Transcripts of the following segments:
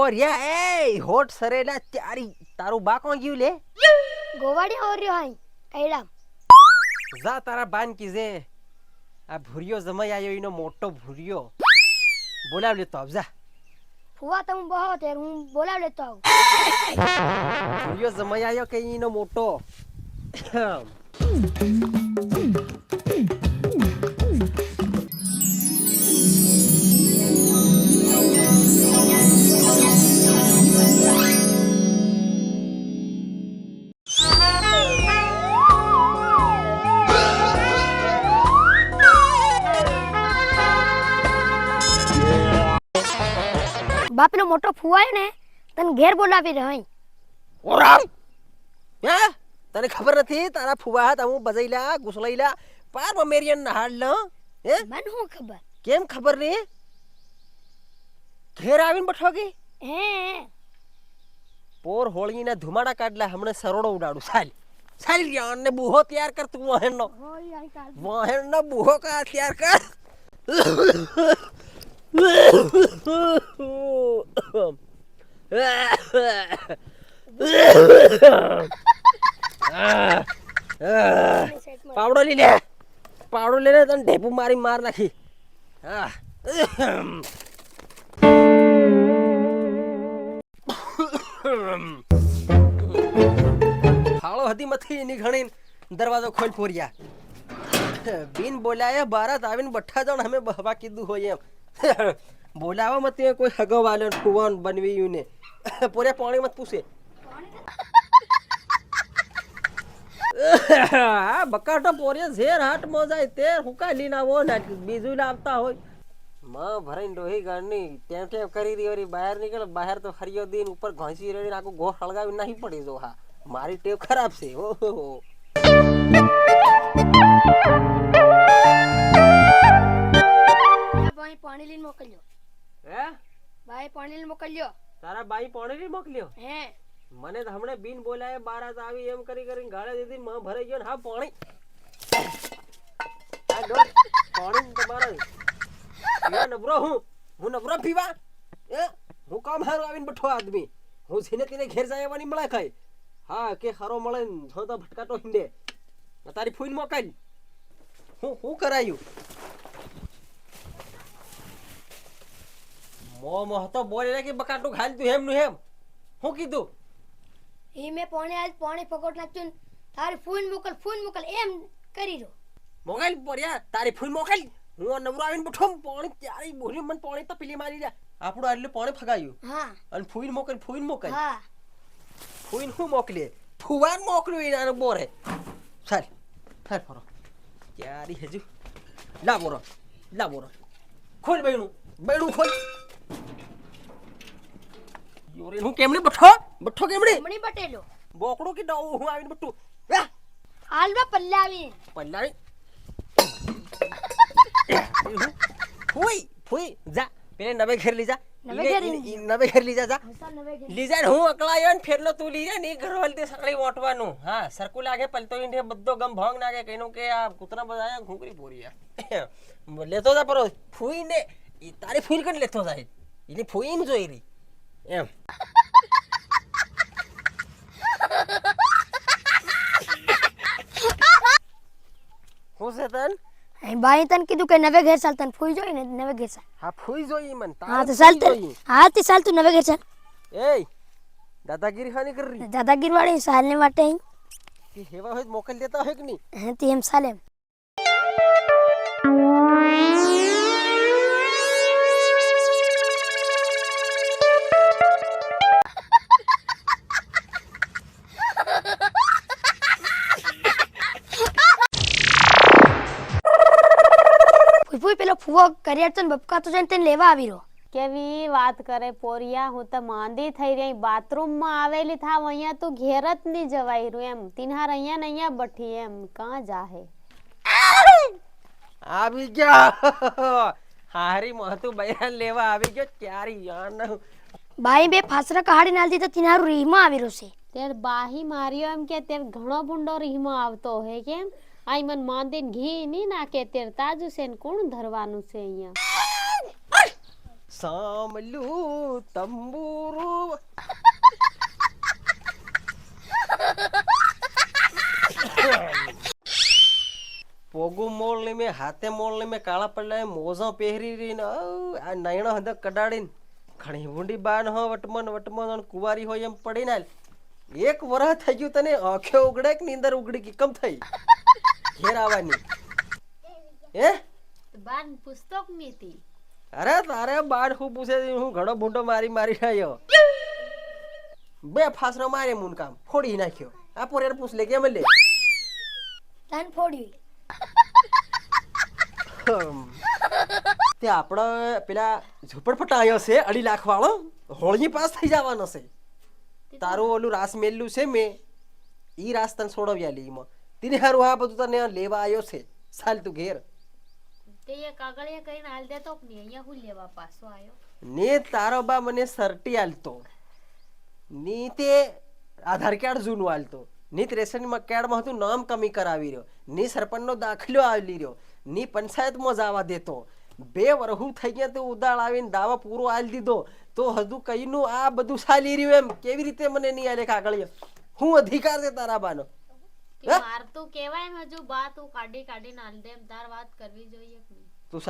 પોરિયા એ hot સરેલા તારી તારું બા કોણ ગયું લે ગોવાડી ઓર્યો હાઈ કઈડા જા તારા બાન કીજે આ ભૂરિયો જમાઈ આવ્યો એનો મોટો ભૂરિયો બોલાવ લેતો આવ જા ફુવા તમે બહો તે હું બોલાવ લેતો આવું ભૂરિયો જમાઈ આવ્યો કે એનો મોટો બાપનો મોટો ફુવાય ને તને ઘેર બોલાવી રહી ઓરામ હે તને ખબર નથી તારા ફુવા હતા હું બજાઈલા ગુસલાઈલા પાર મમેરિયન નહાડ લ હે મન હું ખબર કેમ ખબર ને ઘેર આવીને બઠોગી હે પોર હોળીના ધુમાડા કાઢલા હમણે સરોડો ઉડાડું સાલ સાલ યાર ને બુહો તૈયાર કર તું વહેણનો બુહો કા તૈયાર કર પાવડો લઈ લે તને ઢેપુ મારી માર નાખી ફાળો હતી મથી એની ઘણી દરવાજો ખોલ પોરિયા બિન બોલાયા બારાત આવીને બઠ્ઠા જણ અમે બહવા કીધું હોય એમ બોલાવા મત કોઈ હગો વાલ્યો ફુવાન બનવી ને પોરે પાણી મત પૂછે બકાટો પોરે ઝેર હાટ મોજાય તે હુકા લીન આવો ને બીજું લાવતા હોય માં ભરાઈને ડોહી ગાડની ટેમ ટેમ કરી રી વરી બહાર નીકળ બહાર તો હરિયો દીન ઉપર ઘોંસી રેડી આખું ઘો હળગાવી નહીં પડી જો હા મારી ટેવ ખરાબ છે ઓહો ભાઈ પાણી લઈને મોકલ્યો હે ભાઈ પાણી લઈને મોકલ્યો તારા બાઈ પાણી લઈને મોકલ્યો હે મને તો હમણે બિન બોલાય બારાત આવી એમ કરી કરીને ગાળે દીધી માં ભરાઈ ગયો ને હા પાણી આ ડોટ પાણી તમારા નબરો હું નબરો પીવા એ હું કામ હારો આવીને બઠો આદમી હું છેને તેને ઘેર જાયવાની મળે ખાય હા કે હારો મળે જો તો ભટકાટો હિંડે તારી ફૂઈન મોકલ હું કરાયું મો તો બોલે કે બકાટું ખાલ તું હેમ નું હેમ હું કીધું ઈ મે પાણી પકોટ નાખ્યું તારી ફોન મોકલ એમ કરી દો મોકલ પોરિયા તારી ફૂઈન મોકલ હું નવરો આવીને બઠો પાણી ત્યારે બોલી મને પાણી તો પીલી મારી જા આપણું આટલું પાણી ફગાયું હા અને ફૂઈન મોકલ હા ફૂઈન હું મોકલે ફુવાન મોકલ્યું એના બોરે ચાલ ફેર ફરો ક્યારી હજુ લાબોરો ખોલ બૈણું ખોલ યોરે હું કેમણે બઠ્ઠો કેમણે મણી બટેલો બોકડો કે ડાઉ હું આવીને બટ્ટુ હાલવા પલ્લાવી ફુઈ જા પેલે નવે ઘેર લઈ જા નવે ઘેર લઈ જા લીજા હું અકળાયો ને ફેરલો તું લીજા ની ઘરવાલ તે સકળી મોટવાનું હા સરકુ લાગે પલતો ઈંડે બધો ગમ ભંગ નાગે કઈનું કે આ કૂતરા બધાયા ઘૂંકરી પોરિયા લેતો જા પરો ફૂઈ ને તારી ફૂઈ કન લેતો જાય એની ફૂઈ ને જોઈ રહી એમ હું છે તન ભાઈ તને કીધું કે નવે ઘેર ચાલ તને ફૂઈ જોઈ ને નવે ઘેર ચાલ હા ફૂઈ જોઈ મન હા તો ચાલ તું નવે ઘેર ચાલ એ દાદાગીરી ખાની કર રહી દાદાગીર વાળી સાલને માટે કે હેવા હોય મોકલ દેતા હોય કે નહીં હે તી એમ સાલે પેલો ફુવો કરિયર તો બપકા તો જઈને તેને લેવા આવી રહ્યો કેવી વાત કરે પોરિયા હું તો માંદી થઈ રહી બાથરૂમ માં આવેલી થાવ અહીંયા તો ઘેર જ નહીં જવાય રહ્યું એમ તિનહાર અહીંયા ને અહીંયા બઠી એમ કાં જાહે આવી ગયા હારી મહતુ બૈરાન લેવા આવી ગયો ક્યારી યાર બાઈ બે ફાસરા કહાડી નાલ દીધા તિનહારું રીહમાં આવી રહ્યો છે તેર બાહી માર્યો એમ કે તેર ઘણો ભૂંડો રીહમાં આવતો હે કેમ આઈ મન માંદીને ઘી ની નાખે તેર તાજુ છે ને કોણ ધરવાનું છે અહીંયા સાંભળ્યું તંબુરું પોગું મોળ ને મેં હાથે મોળ ને મેં કાળા પડલા મોજા પહેરી રહીને આ નયણો હદ કડાડીને ઘણી ઊંડી બાન હો વટમન કુવારી હોય એમ પડીને એક વરહ થઈ ગયું તને આંખે ઉગડે કે નીંદર ઉગડી કે કમ થઈ ઘેર આવવાની હે બાન પુસ્તક નીતિ અરે તારે બાળ હું પૂછે છે, હું ઘણો ભૂંડો મારી આવ્યો બે ફાસરો મારે મુન કામ ફોડી નાખ્યો આ પોરે પૂછ લે કેમ લે તન ફોડ્યું તે આપણો પેલા ઝુંપડપટ્ટા આવ્યો છે 2.5 લાખ વાળો હોળી પાસ થઈ જવાનો છે તારું ઓલું રાસ મેલ્યું છે મેં ઈ રાસ તને છોડવ્યા લે ઈમાં તેને હારું આ બધું તને લેવા આવ્યો છે ચાલ તું ઘેર તે એ કાગળિયા કરીને હાલ દેતો કે નહીં અહીંયા હું લેવા પાછો આવ્યો ને તારો બા મને સર્ટી આલતો ની તે આધાર કાર્ડ જૂનું આલતો ની રેશન કાર્ડમાં હતું નામ કમી કરાવી રહ્યો ની સરપંચનો દાખલો આલી રહ્યો ની પંચાયતમાં જવા દેતો 2 વર્ષ થઈ ગયા તો ઉદાળ આવીને દાવા પૂરો આલી દીધો તો હજુ કઈનું આ બધું ચાલી રહ્યું એમ કેવી રીતે મને નહીં આલે કાગળિયા હું અધિકાર છે તારા બાનો માર તો કેવાય એમ હજુ બા તું કાઢીને હાલ દે એમ તાર વાત કરવી જોઈએ કે નહીં તું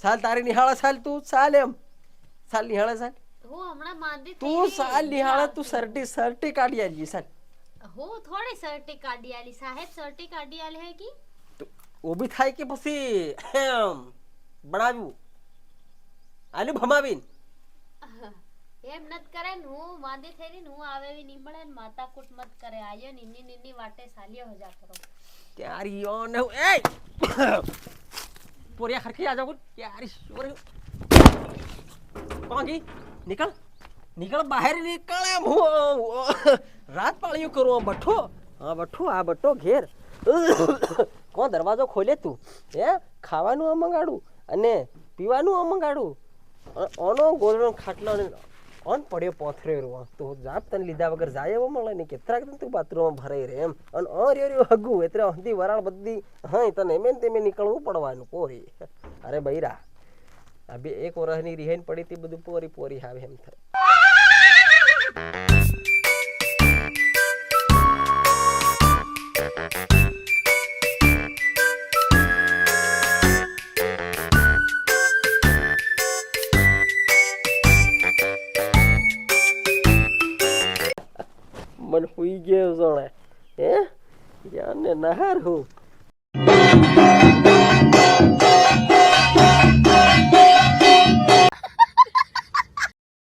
સાલ તારી નિહાળા સાલ તું સાલ એમ સાલ નિહાળા સાલ હું હમણાં માંદી તું સાલ નિહાળા તું સર્ટી કાઢી આલી સાલ હું થોડી સર્ટી કાઢી આલી સાહેબ સર્ટી કાઢી આલી હે કી ઊભી થાય કે પછી બનાવ્યું આલુ ભમાવીને એમ નત કરે ને હું માંદી થઈ ને હું આવેવી નહીં મળે ને માતા કુટ મત કરે આયો નીની વાટે સાલિયો હજા કરો ત્યારી ઓને એ પોરિયા ખરખી આ જાવ ત્યારી સોરે પાંગી નીકળ બહાર નીકળ એમ હું રાત પાળ્યું કરું બઠો આ બઠો ઘેર કોણ દરવાજો ખોલે તું હે ખાવાનું આ મંગાડું અને પીવાનું આ મંગાડું ઓનો ગોળનો ખાટલો ઓન પડ્યો પોથરે રો તો જાપ તને લીધા વગર જાય એવો મળે ને કેટલાક તું બાથરૂમમાં ભરાઈ રહે એમ અને ઓર્યો હગું એટલે હંધી વરાળ બધી હા તને એમ તેમે નીકળવું પડવાનું પોરી અરે બૈરા આ બે 1 વર્ષની રિહાઈન પડી તી બધું પોરી આવે એમ થાય मन हुई गए सोने हैं यार ने नहर हूँ